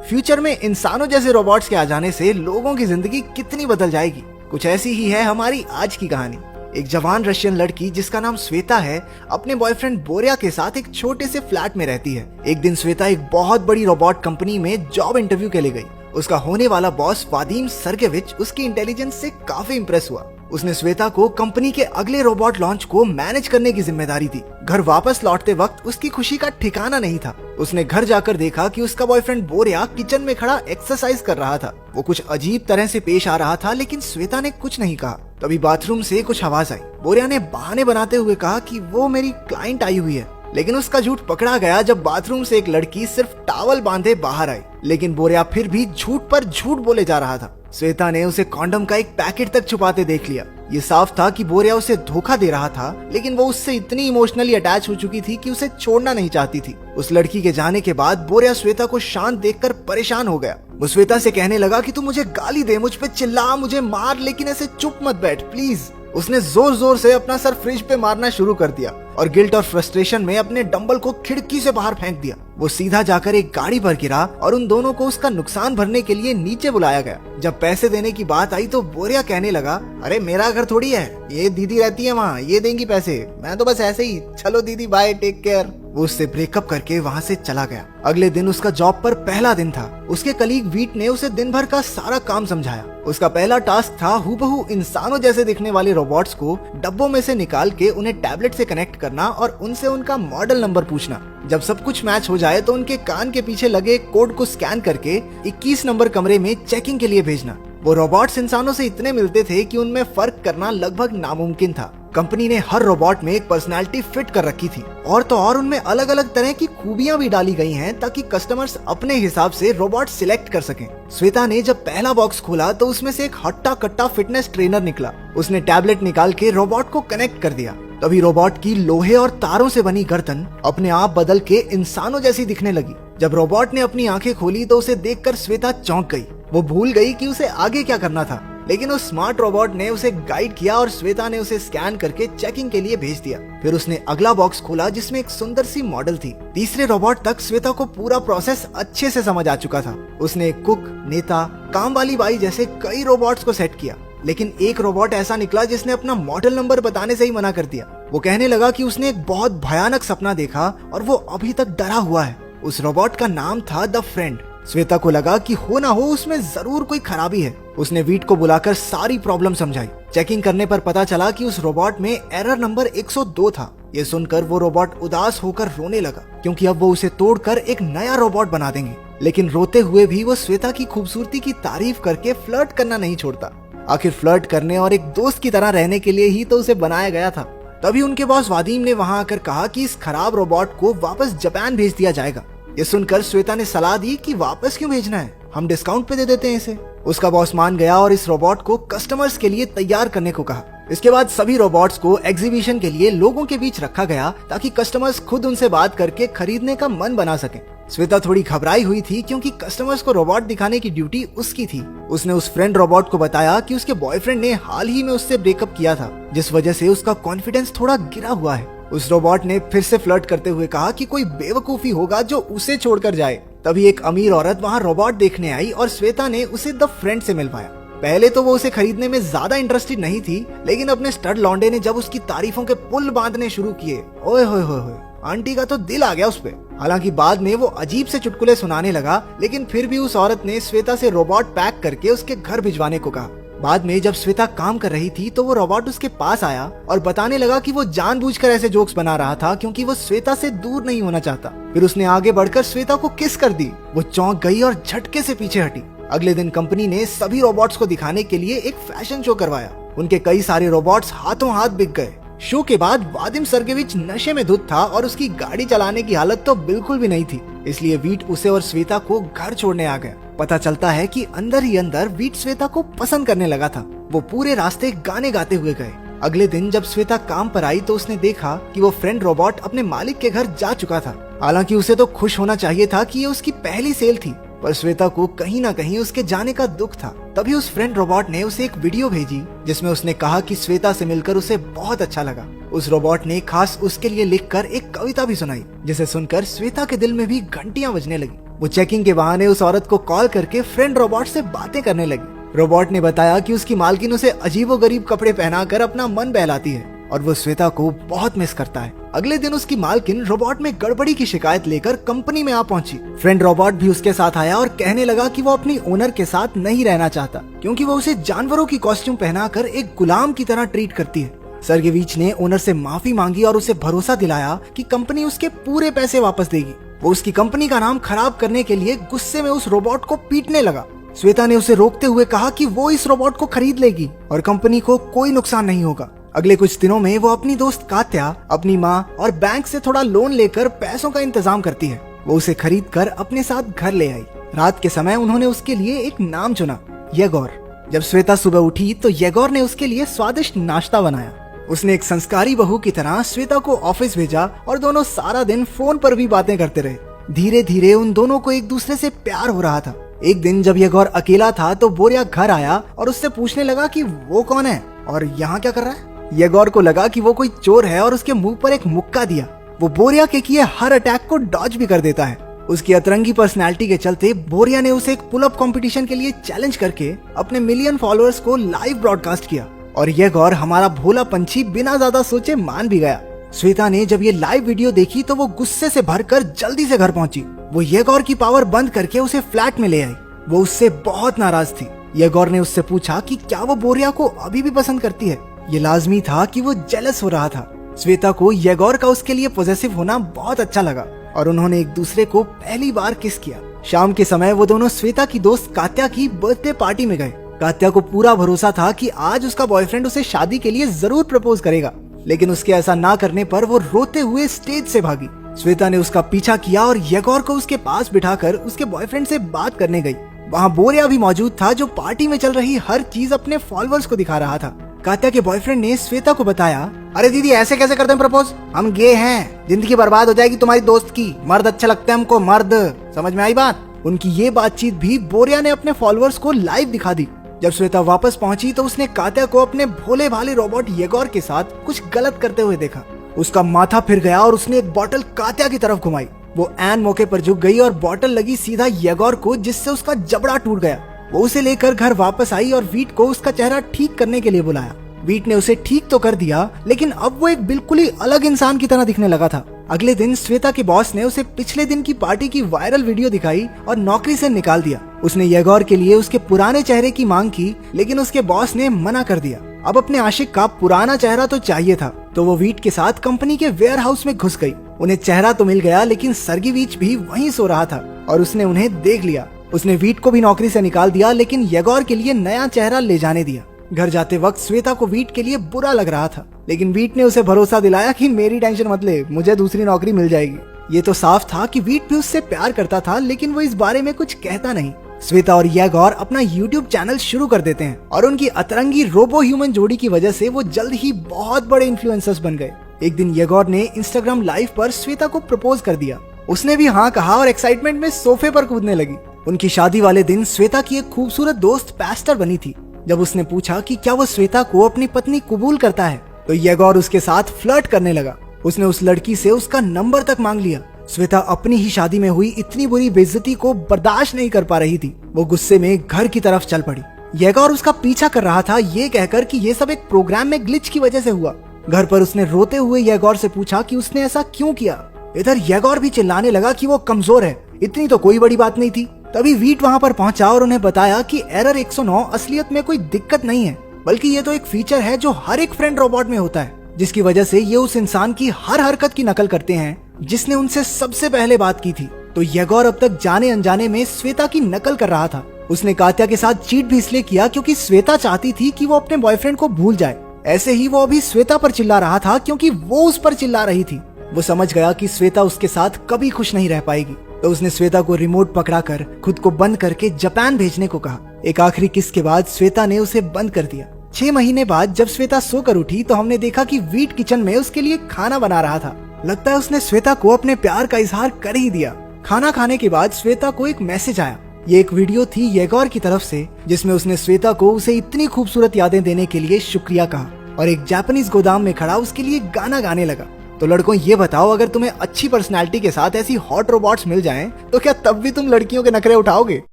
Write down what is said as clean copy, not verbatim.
Future में इंसानों जैसे रोबोट्स के आ जाने से लोगों की जिंदगी कितनी बदल जाएगी। कुछ ऐसी ही है हमारी आज की कहानी। एक जवान रशियन लड़की जिसका नाम श्वेता है, अपने बॉयफ्रेंड बोरिया के साथ एक छोटे से फ्लैट में रहती है। एक दिन श्वेता एक बहुत बड़ी रोबोट कंपनी में जॉब इंटरव्यू के लिए गई। उसका होने वाला बॉस वादिम सर्गेविच उसकी इंटेलिजेंस से काफी इंप्रेस हुआ। उसने श्वेता को कंपनी के अगले रोबोट लॉन्च को मैनेज करने की जिम्मेदारी दी। घर वापस लौटते वक्त उसकी खुशी का ठिकाना नहीं था। उसने घर जाकर देखा कि उसका बॉयफ्रेंड बोरिया किचन में खड़ा एक्सरसाइज कर रहा था। वो कुछ अजीब तरह से पेश आ रहा था, लेकिन श्वेता ने कुछ नहीं कहा। तभी बाथरूम से कुछ आवाज आई। बोरिया ने बहाने बनाते हुए कहा कि वो मेरी क्लाइंट आई हुई है, लेकिन उसका झूठ पकड़ा गया जब बाथरूम से एक लड़की सिर्फ टॉवल बांधे बाहर आई। लेकिन बोरिया फिर भी झूठ पर झूठ बोले जा रहा था। श्वेता ने उसे कॉन्डम का एक पैकेट तक छुपाते देख लिया। ये साफ था कि बोरिया उसे धोखा दे रहा था, लेकिन वो उससे इतनी इमोशनली अटैच हो चुकी थी कि उसे छोड़ना नहीं चाहती थी। उस लड़की के जाने के बाद बोरिया श्वेता को शांत देखकर परेशान हो गया। वो श्वेता से कहने लगा कि तू मुझे गाली दे, मुझ पे चिल्ला, मुझे मार, लेकिन ऐसे चुप मत बैठ प्लीज। उसने जोर जोर से अपना सर फ्रिज पे मारना शुरू कर दिया और गिल्ट और फ्रस्ट्रेशन में अपने डंबल को खिड़की से बाहर फेंक दिया। वो सीधा जाकर एक गाड़ी पर गिरा और उन दोनों को उसका नुकसान भरने के लिए नीचे बुलाया गया। जब पैसे देने की बात आई तो बोरिया कहने लगा, अरे मेरा घर थोड़ी है, ये दीदी रहती है वहाँ, ये देंगी पैसे, मैं तो बस ऐसे ही, चलो दीदी बाय, टेक केयर। वो उससे ब्रेकअप करके वहाँ से चला गया। अगले दिन उसका जॉब पर पहला दिन था। उसके कलीग वीट ने उसे दिन भर का सारा काम समझाया। उसका पहला टास्क था हूबहू इंसानों जैसे दिखने वाले रोबोट्स को डब्बों में से निकाल के उन्हें टैबलेट से कनेक्ट करना और उनसे उनका मॉडल नंबर पूछना। जब सब कुछ मैच हो जाए तो उनके कान के पीछे लगे कोड को स्कैन करके 21 नंबर कमरे में चेकिंग के लिए भेजना। वो रोबोट्स इंसानों से इतने मिलते थे कि उनमें फर्क करना लगभग नामुमकिन था। कंपनी ने हर रोबोट में एक पर्सनालिटी फिट कर रखी थी और तो और उनमें अलग अलग तरह की खूबियां भी डाली गई हैं ताकि कस्टमर्स अपने हिसाब से रोबोट सिलेक्ट कर सकें। श्वेता ने जब पहला बॉक्स खोला तो उसमें से एक हट्टा कट्टा फिटनेस ट्रेनर निकला। उसने टैबलेट निकाल के रोबोट को कनेक्ट कर दिया। तभी रोबोट की लोहे और तारों से बनी गर्दन अपने आप बदल के इंसानों जैसी दिखने लगी। जब रोबोट ने अपनी आंखें खोली तो उसे देखकर श्वेता चौंक गई। वो भूल गई कि उसे आगे क्या करना था, लेकिन उस स्मार्ट रोबोट ने उसे गाइड किया और श्वेता ने उसे स्कैन करके चेकिंग के लिए भेज दिया। फिर उसने अगला बॉक्स खोला जिसमें एक सुंदर सी मॉडल थी। तीसरे रोबोट तक श्वेता को पूरा प्रोसेस अच्छे से समझ आ चुका था। उसने एक कुक, नेता, काम वाली बाई जैसे कई रोबोट्स को सेट किया, लेकिन एक रोबोट ऐसा निकला जिसने अपना मॉडल नंबर बताने से ही मना कर दिया। वो कहने लगा कि उसने एक बहुत भयानक सपना देखा और वो अभी तक डरा हुआ है। उस रोबोट का नाम था द फ्रेंड। श्वेता को लगा कि हो ना हो उसमें जरूर कोई खराबी है। उसने वीट को बुलाकर सारी प्रॉब्लम समझाई। चेकिंग करने पर पता चला कि उस रोबोट में एरर नंबर 102 था। ये सुनकर वो रोबोट उदास होकर रोने लगा, क्योंकि अब वो उसे तोड़कर एक नया रोबोट बना देंगे। लेकिन रोते हुए भी वो श्वेता की खूबसूरती की तारीफ करके फ्लर्ट करना नहीं छोड़ता। आखिर फ्लर्ट करने और एक दोस्त की तरह रहने के लिए ही तो उसे बनाया गया था। तभी उनके बॉस वादिम ने वहां आकर कहा कि इस खराब रोबोट को वापस जापान भेज दिया जाएगा। ये सुनकर श्वेता ने सलाह दी कि वापस क्यों भेजना है, हम डिस्काउंट पे दे देते हैं इसे। उसका बॉस मान गया और इस रोबोट को कस्टमर्स के लिए तैयार करने को कहा। इसके बाद सभी रोबोट्स को एग्जीबिशन के लिए लोगों के बीच रखा गया ताकि कस्टमर्स खुद उनसे बात करके खरीदने का मन बना सकें। श्वेता थोड़ी घबराई हुई थी क्योंकि कस्टमर्स को रोबोट दिखाने की ड्यूटी उसकी थी। उसने उस फ्रेंड रोबोट को बताया कि उसके बॉयफ्रेंड ने हाल ही में उससे ब्रेकअप किया था, जिस वजह से उसका कॉन्फिडेंस थोड़ा गिरा हुआ है। उस रोबोट ने फिर से फ्लर्ट करते हुए कहा कि कोई बेवकूफी होगा जो उसे छोड़कर जाए। तभी एक अमीर औरत वहाँ रोबोट देखने आई और श्वेता ने उसे द फ्रेंड से मिलवाया। पहले तो वो उसे खरीदने में ज्यादा इंटरेस्टेड नहीं थी, लेकिन अपने स्टड लौंडे ने जब उसकी तारीफों के पुल बांधने शुरू किए, ओए होए होए, आंटी का तो दिल आ गया उस पे। हालांकि बाद में वो अजीब से चुटकुले सुनाने लगा, लेकिन फिर भी उस औरत ने श्वेता से रोबोट पैक करके उसके घर भिजवाने को कहा। बाद में जब श्वेता काम कर रही थी तो वो रोबोट उसके पास आया और बताने लगा कि वो जानबूझकर ऐसे जोक्स बना रहा था क्योंकि वो श्वेता से दूर नहीं होना चाहता। फिर उसने आगे बढ़कर श्वेता को किस कर दी। वो चौंक गई और झटके से पीछे हटी। अगले दिन कंपनी ने सभी रोबोट्स को दिखाने के लिए एक फैशन शो करवाया। उनके कई सारे रोबोट्स हाथों हाथ बिक गए। शो के बाद वादिम सर्गेविच नशे में धुत था और उसकी गाड़ी चलाने की हालत तो बिल्कुल भी नहीं थी, इसलिए वीट उसे और श्वेता को घर छोड़ने आ गया। पता चलता है कि अंदर ही अंदर वीट श्वेता को पसंद करने लगा था। वो पूरे रास्ते गाने गाते हुए गए। अगले दिन जब श्वेता काम पर आई तो उसने देखा कि वो फ्रेंड रोबोट अपने मालिक के घर जा चुका था। हालांकि उसे तो खुश होना चाहिए था कि ये उसकी पहली सेल थी, पर श्वेता को कहीं ना कहीं उसके जाने का दुख था। तभी उस फ्रेंड रोबोट ने उसे एक वीडियो भेजी जिसमें उसने कहा कि श्वेता से मिलकर उसे बहुत अच्छा लगा। उस रोबोट ने खास उसके लिए लिखकर एक कविता भी सुनाई, जिसे सुनकर श्वेता के दिल में भी घंटियां बजने लगी। वो चेकिंग के बहाने उस औरत को कॉल करके फ्रेंड रोबोट से बातें करने लगी। रोबोट ने बताया कि उसकी मालकिन उसे अजीबोगरीब कपड़े पहनाकर अपना मन बहलाती है और वो श्वेता को बहुत मिस करता है। अगले दिन उसकी मालकिन रोबोट में गड़बड़ी की शिकायत लेकर कंपनी में आ पहुंची। फ्रेंड रोबोट भी उसके साथ आया और कहने लगा कि वो अपनी ओनर के साथ नहीं रहना चाहता क्योंकि वो उसे जानवरों की कॉस्ट्यूम पहनाकर एक गुलाम की तरह ट्रीट करती है। सर्गेविच ने ओनर से माफी मांगी और उसे भरोसा दिलाया कि कंपनी उसके पूरे पैसे वापस देगी। वो उसकी कंपनी का नाम खराब करने के लिए गुस्से में उस रोबोट को पीटने लगा। श्वेता ने उसे रोकते हुए कहा कि वो इस रोबोट को खरीद लेगी और कंपनी को कोई नुकसान नहीं होगा। अगले कुछ दिनों में वो अपनी दोस्त कात्या, अपनी माँ और बैंक से थोड़ा लोन लेकर पैसों का इंतजाम करती है। वो उसे खरीद कर अपने साथ घर ले आई। रात के समय उन्होंने उसके लिए एक नाम चुना, येगोर। जब श्वेता सुबह उठी तो येगोर ने उसके लिए स्वादिष्ट नाश्ता बनाया। उसने एक संस्कारी बहू की तरह श्वेता को ऑफिस भेजा और दोनों सारा दिन फोन पर भी बातें करते रहे। धीरे धीरे उन दोनों को एक दूसरे से प्यार हो रहा था। एक दिन जब येगोर अकेला था तो बोरिया घर आया और उससे पूछने लगा कि वो कौन है और यहाँ क्या कर रहा है। येगोर को लगा कि वो कोई चोर है और उसके मुंह पर एक मुक्का दिया। वो बोरिया के किए हर अटैक को डॉज भी कर देता है। उसकी अतरंगी पर्सनैलिटी के चलते बोरिया ने उसे एक पुल-अप कंपटीशन के लिए चैलेंज करके अपने मिलियन फॉलोअर्स को लाइव ब्रॉडकास्ट किया और येगोर हमारा भोला पंछी बिना ज्यादा सोचे मान भी गया। श्वेता ने जब ये लाइव वीडियो देखी तो वो गुस्से से भरकर जल्दी से घर पहुंची। वो येगोर की पावर बंद करके उसे फ्लैट में ले आई। वो उससे बहुत नाराज थी। येगोर ने उससे पूछा कि क्या वो बोरिया को अभी भी पसंद करती है। ये लाजमी था कि वो जेलस हो रहा था। श्वेता को येगोर का उसके लिए पॉजेसिव होना बहुत अच्छा लगा और उन्होंने एक दूसरे को पहली बार किस किया। शाम के समय वो दोनों श्वेता की दोस्त कात्या की बर्थडे पार्टी में गए। कात्या को पूरा भरोसा था कि आज उसका बॉयफ्रेंड उसे शादी के लिए जरूर प्रपोज करेगा, लेकिन उसके ऐसा ना करने पर वो रोते हुए स्टेज से भागी। श्वेता ने उसका पीछा किया और येगोर को उसके पास बिठाकर उसके बॉयफ्रेंड से बात करने गई। वहाँ बोरिया भी मौजूद था जो पार्टी में चल रही हर चीज अपने फॉलोअर्स को दिखा रहा था। कात्या के बॉयफ्रेंड ने श्वेता को बताया, अरे दीदी ऐसे कैसे करते हैं प्रपोज, हम गे हैं, जिंदगी बर्बाद हो जाएगी तुम्हारी दोस्त की, मर्द अच्छे लगते हैं हमको, मर्द। समझ में आई बात। उनकी ये बातचीत भी बोरिया ने अपने फॉलोअर्स को लाइव दिखा दी। जब श्वेता वापस पहुंची तो उसने कात्या को अपने भोले भाले रोबोट येगोर के साथ कुछ गलत करते हुए देखा। उसका माथा फिर गया और उसने एक बोतल कात्या की तरफ घुमाई। वो ऐन मौके पर झुक गई और बोतल लगी सीधा येगोर को, जिससे उसका जबड़ा टूट गया। वो उसे लेकर घर वापस आई और वीट को उसका चेहरा ठीक करने के लिए बुलाया। वीट ने उसे ठीक तो कर दिया, लेकिन अब वो एक बिल्कुल ही अलग इंसान की तरह दिखने लगा था। अगले दिन श्वेता के बॉस ने उसे पिछले दिन की पार्टी की वायरल वीडियो दिखाई और नौकरी से निकाल दिया। उसने येगोर के लिए उसके पुराने चेहरे की मांग की, लेकिन उसके बॉस ने मना कर दिया। अब अपने आशिक का पुराना चेहरा तो चाहिए था, तो वो वीट के साथ कंपनी के वेयर हाउस में घुस गई। उन्हें चेहरा तो मिल गया, लेकिन सर्गेविच भी वहीं सो रहा था और उसने उन्हें देख लिया। उसने वीट को भी नौकरी से निकाल दिया, लेकिन येगोर के लिए नया चेहरा ले जाने दिया। घर जाते वक्त श्वेता को वीट के लिए बुरा लग रहा था, लेकिन वीट ने उसे भरोसा दिलाया कि मेरी टेंशन मत ले, मुझे दूसरी नौकरी मिल जाएगी। ये तो साफ था कि वीट भी उससे प्यार करता था, लेकिन वो इस बारे में कुछ कहता नहीं। श्वेता और येगोर अपना YouTube चैनल शुरू कर देते हैं और उनकी अतरंगी रोबो ह्यूमन जोड़ी की वजह से वो जल्द ही बहुत बड़े इन्फ्लुएंसर्स बन गए। एक दिन येगोर ने इंस्टाग्राम लाइव पर श्वेता को प्रपोज कर दिया। उसने भी हाँ कहा और एक्साइटमेंट में सोफे पर कूदने लगी। उनकी शादी वाले दिन श्वेता की एक खूबसूरत दोस्त पास्टर बनी थी। जब उसने पूछा कि क्या वो श्वेता को अपनी पत्नी कबूल करता है, तो येगोर उसके साथ फ्लर्ट करने लगा। उसने उस लड़की से उसका नंबर तक मांग लिया। श्वेता अपनी ही शादी में हुई इतनी बुरी बेइज्जती को बर्दाश्त नहीं कर पा रही थी। वो गुस्से में घर की तरफ चल पड़ी। येगोर उसका पीछा कर रहा था, ये कहकर कि ये सब एक प्रोग्राम में ग्लिच की वजह से हुआ। घर पर उसने रोते हुए येगोर से पूछा कि उसने ऐसा क्यों किया। इधर येगोर भी चिल्लाने लगा कि वो कमजोर है, इतनी तो कोई बड़ी बात नहीं थी। तभी वीट वहाँ पर पहुंचा और उन्हें बताया कि एरर 109 असलियत में कोई दिक्कत नहीं है, बल्कि ये तो एक फीचर है जो हर एक फ्रेंड रोबोट में होता है, जिसकी वजह से ये उस इंसान की हर हरकत की नकल करते हैं जिसने उनसे सबसे पहले बात की थी। तो येगोर अब तक जाने अनजाने में श्वेता की नकल कर रहा था। उसने कात्या के साथ चीट भी इसलिए किया क्योंकि श्वेता चाहती थी कि वो अपने बॉयफ्रेंड को भूल जाए। ऐसे ही वो अभी श्वेता पर चिल्ला रहा था क्योंकि वो उस पर चिल्ला रही थी। वो समझ गया कि श्वेता उसके साथ कभी खुश नहीं रह पाएगी, तो उसने श्वेता को रिमोट पकड़ाकर खुद को बंद करके जापान भेजने को कहा। एक आखिरी किस के बाद श्वेता ने उसे बंद कर दिया। 6 महीने बाद जब श्वेता सोकर उठी तो हमने देखा कि वीट किचन में उसके लिए खाना बना रहा था। लगता है उसने श्वेता को अपने प्यार का इजहार कर ही दिया। खाना खाने के बाद श्वेता को एक मैसेज आया। ये एक वीडियो थी येगोर की तरफ से, जिसमें उसने श्वेता को उसे इतनी खूबसूरत यादें देने के लिए शुक्रिया कहा और एक जापानीज गोदाम में खड़ा उसके लिए गाना गाने लगा। तो लड़कों ये बताओ, अगर तुम्हें अच्छी पर्सनालिटी के साथ ऐसी हॉट रोबोट्स मिल जाएं तो क्या तब भी तुम लड़कियों के नखरे उठाओगे?